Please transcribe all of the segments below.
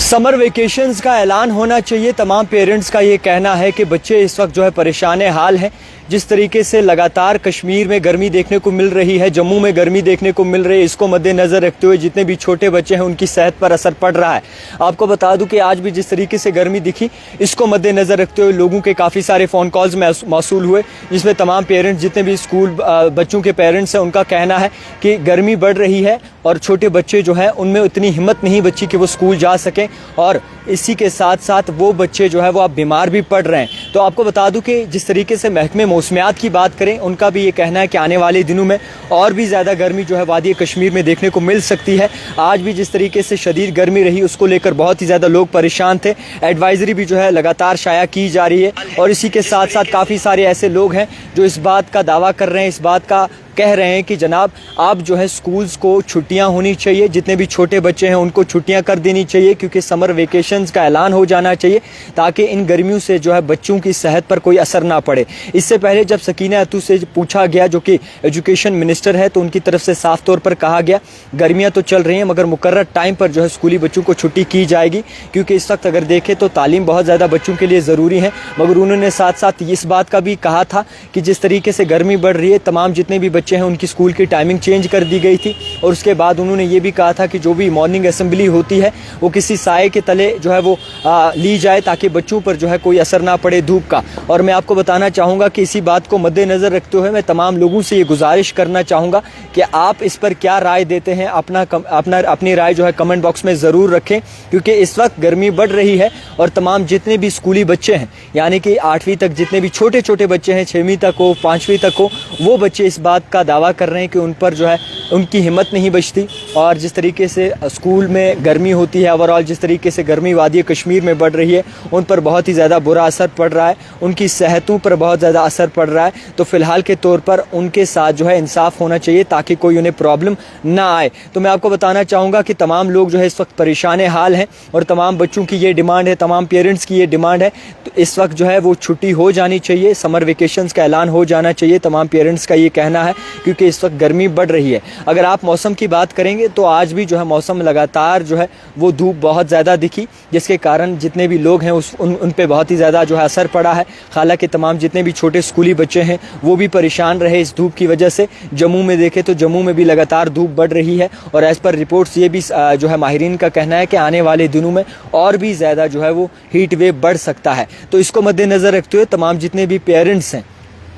Summer vacations का ऐलान होना चाहिए। तमाम पेरेंट्स का ये कहना है कि बच्चे इस वक्त जो है परेशान हाल हैं। जिस तरीके से लगातार कश्मीर में गर्मी देखने को मिल रही है, जम्मू में गर्मी देखने को मिल रही है, इसको मद्देनज़र रखते हुए जितने भी छोटे बच्चे हैं उनकी सेहत पर असर पड़ रहा है। आपको बता दूं कि आज भी जिस तरीके से गर्मी दिखी, इसको मद्देनज़र रखते हुए लोगों के काफ़ी सारे फ़ोन कॉल्स मौसूल हुए, जिसमें तमाम पेरेंट्स, जितने भी स्कूल बच्चों के पेरेंट्स हैं, उनका कहना है कि गर्मी बढ़ रही है और छोटे बच्चे जो हैं उनमें उतनी हिम्मत नहीं बची कि वो स्कूल जा सकें, और इसी के साथ साथ वो बच्चे जो है वो अब बीमार भी पड़ रहे हैं। तो आपको बता दूं कि जिस तरीके से महकमे मौसमियात की बात करें, उनका भी ये कहना है कि आने वाले दिनों में और भी ज़्यादा गर्मी जो है वादी कश्मीर में देखने को मिल सकती है। आज भी जिस तरीके से शदीद गर्मी रही, उसको लेकर बहुत ही ज़्यादा लोग परेशान थे। एडवाइजरी भी जो है लगातार शाया की जा रही है, और इसी के साथ साथ काफ़ी सारे ऐसे लोग हैं जो इस बात का दावा कर रहे हैं, इस बात का कह रहे हैं कि जनाब आप जो है स्कूल्स को छुट्टियां होनी चाहिए, जितने भी छोटे बच्चे हैं उनको छुट्टियां कर देनी चाहिए, क्योंकि समर वेकेशंस का ऐलान हो जाना चाहिए ताकि इन गर्मियों से जो है बच्चों की सेहत पर कोई असर ना पड़े। इससे पहले जब सकीना अतू से पूछा गया, जो कि एजुकेशन मिनिस्टर है, तो उनकी तरफ से साफ तौर पर कहा गया गर्मियाँ तो चल रही हैं मगर मुकर्रर टाइम पर जो है स्कूली बच्चों को छुट्टी की जाएगी, क्योंकि इस वक्त अगर देखें तो तालीम बहुत ज़्यादा बच्चों के लिए ज़रूरी है। मगर उन्होंने साथ साथ इस बात का भी कहा था कि जिस तरीके से गर्मी बढ़ रही है, तमाम जितने भी बच्चे हैं उनकी स्कूल की टाइमिंग चेंज कर दी गई थी, और उसके बाद उन्होंने ये भी कहा था कि जो भी मॉर्निंग असेंबली होती है वो किसी साए के तले जो है वो ली जाए, ताकि बच्चों पर जो है कोई असर ना पड़े धूप का। और मैं आपको बताना चाहूँगा कि इसी बात को मद्देनज़र रखते हुए मैं तमाम लोगों से ये गुजारिश करना चाहूँगा कि आप इस पर क्या राय देते हैं, अपनी राय जो है कमेंट बॉक्स में ज़रूर रखें, क्योंकि इस वक्त गर्मी बढ़ रही है और तमाम जितने भी स्कूली बच्चे हैं, यानी कि 8वीं तक जितने भी छोटे छोटे बच्चे हैं, 6वीं तक हो, 5वीं तक हो, वो बच्चे इस बात का दावा कर रहे हैं कि उन पर जो है उनकी हिम्मत नहीं बचती, और जिस तरीके से स्कूल में गर्मी होती है, ओवरऑल जिस तरीके से गर्मी वादी कश्मीर में बढ़ रही है, उन पर बहुत ही ज़्यादा बुरा असर पड़ रहा है, उनकी सेहतों पर बहुत ज़्यादा असर पड़ रहा है। तो फ़िलहाल के तौर पर उनके साथ जो है इंसाफ होना चाहिए ताकि कोई उन्हें प्रॉब्लम ना आए। तो मैं आपको बताना चाहूँगा कि तमाम लोग जो है इस वक्त परेशान हाल हैं, और तमाम बच्चों की ये डिमांड है, तमाम पेरेंट्स की ये डिमांड है, तो इस वक्त जो है वो छुट्टी हो जानी चाहिए, समर वेकेशंस का ऐलान हो जाना चाहिए। तमाम पेरेंट्स का ये कहना है, क्योंकि इस वक्त गर्मी बढ़ रही है। अगर आप मौसम की बात करेंगे तो आज भी जो है मौसम लगातार जो है वो धूप बहुत ज़्यादा दिखी, जिसके कारण जितने भी लोग हैं उन पे बहुत ही ज़्यादा जो है असर पड़ा है। हालांकि तमाम जितने भी छोटे स्कूली बच्चे हैं वो भी परेशान रहे इस धूप की वजह से। जम्मू में देखें तो जम्मू में भी लगातार धूप बढ़ रही है, और एज़ पर रिपोर्ट्स ये भी जो है माहिरीन का कहना है कि आने वाले दिनों में और भी ज़्यादा जो है वो हीट वेव बढ़ सकता है। तो इसको मद्देनज़र रखते हुए तमाम जितने भी पेरेंट्स हैं,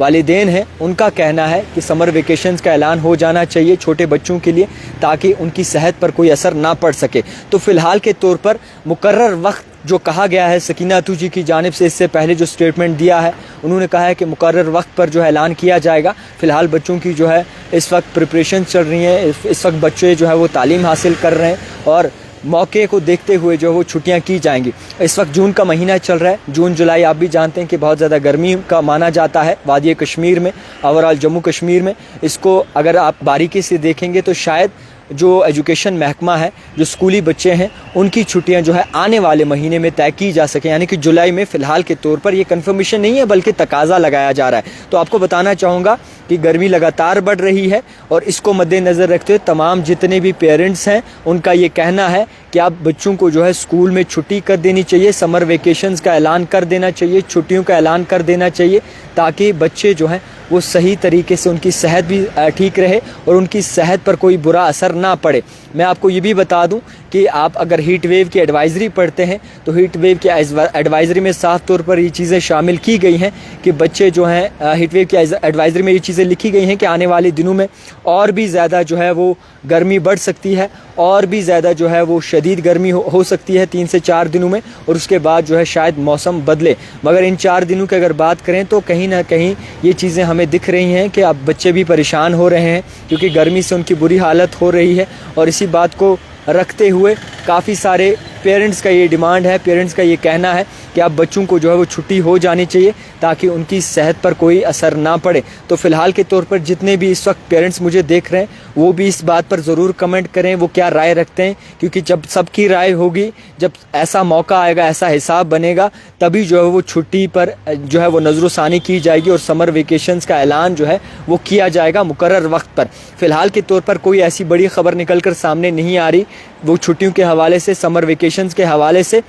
वालिदैन हैं, उनका कहना है कि समर वेकेशंस का ऐलान हो जाना चाहिए छोटे बच्चों के लिए, ताकि उनकी सेहत पर कोई असर ना पड़ सके। तो फ़िलहाल के तौर पर मुकर्रर वक्त जो कहा गया है सकीना अतू जी की जानिब से, इससे पहले जो स्टेटमेंट दिया है, उन्होंने कहा है कि मुकर्रर वक्त पर जो है ऐलान किया जाएगा। फ़िलहाल बच्चों की जो है इस वक्त प्रिपरेशन चल रही है, इस वक्त बच्चे जो है वो तालीम हासिल कर रहे हैं, और मौके को देखते हुए जो वो छुट्टियां की जाएंगी। इस वक्त जून का महीना चल रहा है, जून जुलाई आप भी जानते हैं कि बहुत ज़्यादा गर्मी का माना जाता है वादी कश्मीर में, ओवरऑल जम्मू कश्मीर में। इसको अगर आप बारीकी से देखेंगे तो शायद जो एजुकेशन महकमा है, जो स्कूली बच्चे हैं, उनकी छुट्टियां जो है आने वाले महीने में तय की जा सके, यानी कि जुलाई में। फ़िलहाल के तौर पर ये कंफर्मेशन नहीं है बल्कि तकाजा लगाया जा रहा है। तो आपको बताना चाहूँगा कि गर्मी लगातार बढ़ रही है, और इसको मद्देनज़र रखते हुए तमाम जितने भी पेरेंट्स हैं उनका ये कहना है कि आप बच्चों को जो है स्कूल में छुट्टी कर देनी चाहिए, समर वेकेशंस का ऐलान कर देना चाहिए, छुट्टियों का ऐलान कर देना चाहिए, ताकि बच्चे जो हैं वो सही तरीके से उनकी सेहत भी ठीक रहे और उनकी सेहत पर कोई बुरा असर ना पड़े। मैं आपको ये भी बता दूं कि आप अगर हीट वेव की एडवाइज़री पढ़ते हैं तो हीट वेव की एडवाइज़री में साफ तौर पर ये चीज़ें शामिल की गई हैं कि बच्चे जो हैं, हीट वेव की एडवाइज़री में ये चीज़ें लिखी गई हैं कि आने वाले दिनों में और भी ज़्यादा जो है वो गर्मी बढ़ सकती है, और भी ज़्यादा जो है वो शदीद गर्मी हो सकती है 3 से 4 दिनों में, और उसके बाद जो है शायद मौसम बदले। मगर इन 4 दिनों की अगर बात करें तो कहीं ना कहीं ये चीज़ें हमें दिख रही हैं कि अब बच्चे भी परेशान हो रहे हैं, क्योंकि गर्मी से उनकी बुरी हालत हो रही है। और इसी बात को रखते हुए काफ़ी सारे पेरेंट्स का ये डिमांड है, पेरेंट्स का ये कहना है कि आप बच्चों को जो है वो छुट्टी हो जानी चाहिए ताकि उनकी सेहत पर कोई असर ना पड़े। तो फ़िलहाल के तौर पर जितने भी इस वक्त पेरेंट्स मुझे देख रहे हैं वो भी इस बात पर ज़रूर कमेंट करें वो क्या राय रखते हैं, क्योंकि जब सबकी राय होगी, जब ऐसा मौका आएगा, ऐसा हिसाब बनेगा, तभी जो है वो छुट्टी पर जो है वो नज़रसानी की जाएगी और समर वेकेशंस का ऐलान जो है वो किया जाएगा मुकर्रर वक्त पर। फ़िलहाल के तौर पर कोई ऐसी बड़ी ख़बर निकल कर सामने नहीं आ रही वो छुट्टियों के हवाले से, समर वेकेशंस के हवाले से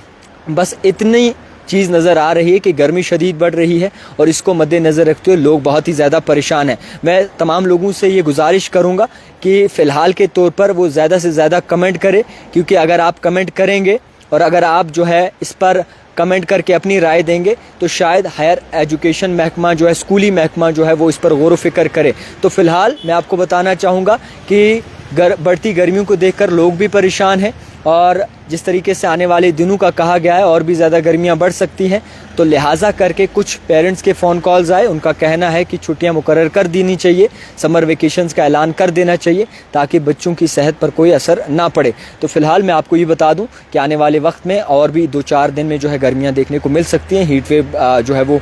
बस इतनी चीज़ नज़र आ रही है कि गर्मी शदीद बढ़ रही है और इसको मद्देनज़र रखते हुए लोग बहुत ही ज़्यादा परेशान हैं। मैं तमाम लोगों से ये गुजारिश करूँगा कि फ़िलहाल के तौर पर वो ज़्यादा से ज़्यादा कमेंट करें, क्योंकि अगर आप कमेंट करेंगे और अगर आप जो है इस पर कमेंट करके अपनी राय देंगे तो शायद हायर एजुकेशन महकमा जो है, स्कूली महकमा जो है वो इस पर गौर व फिक्र करे। तो फ़िलहाल मैं आपको बताना चाहूँगा कि बढ़ती गर्मियों को देखकर लोग भी परेशान हैं और जिस तरीके से आने वाले दिनों का कहा गया है और भी ज़्यादा गर्मियां बढ़ सकती हैं, तो लिहाजा करके कुछ पेरेंट्स के फ़ोन कॉल्स आए, उनका कहना है कि छुट्टियां मुकर्रर कर देनी चाहिए, समर वेकेशंस का ऐलान कर देना चाहिए ताकि बच्चों की सेहत पर कोई असर ना पड़े। तो फ़िलहाल मैं आपको ये बता दूं कि आने वाले वक्त में और भी 2-4 दिन में जो है गर्मियाँ देखने को मिल सकती हैं, हीट वेव जो है वो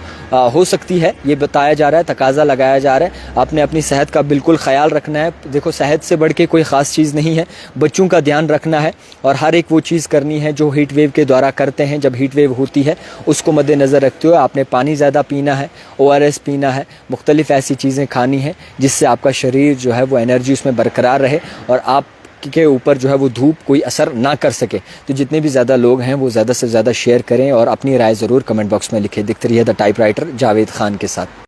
हो सकती है, ये बताया जा रहा है, तकाजा लगाया जा रहा है। आपने अपनी सेहत का बिल्कुल ख्याल रखना है। देखो, सेहत से बढ़ के कोई ख़ास चीज़ नहीं है, बच्चों का ध्यान रखना है और हर एक वो चीज़ करनी है जो हीट वेव के द्वारा करते हैं। जब हीट वेव होती है उसको मद्देनज़र रखते हुए आपने पानी ज़्यादा पीना है, ORS पीना है, मुख्तलिफ़ ऐसी चीज़ें खानी हैं जिससे आपका शरीर जो है वो एनर्जी उसमें बरकरार रहे और आप के ऊपर जो है वो धूप कोई असर ना कर सके। तो जितने भी ज़्यादा लोग हैं वो ज़्यादा से ज़्यादा शेयर करें और अपनी राय ज़रूर कमेंट बॉक्स में लिखें। दिखती रही है द टाइपराइटर जावेद खान के साथ।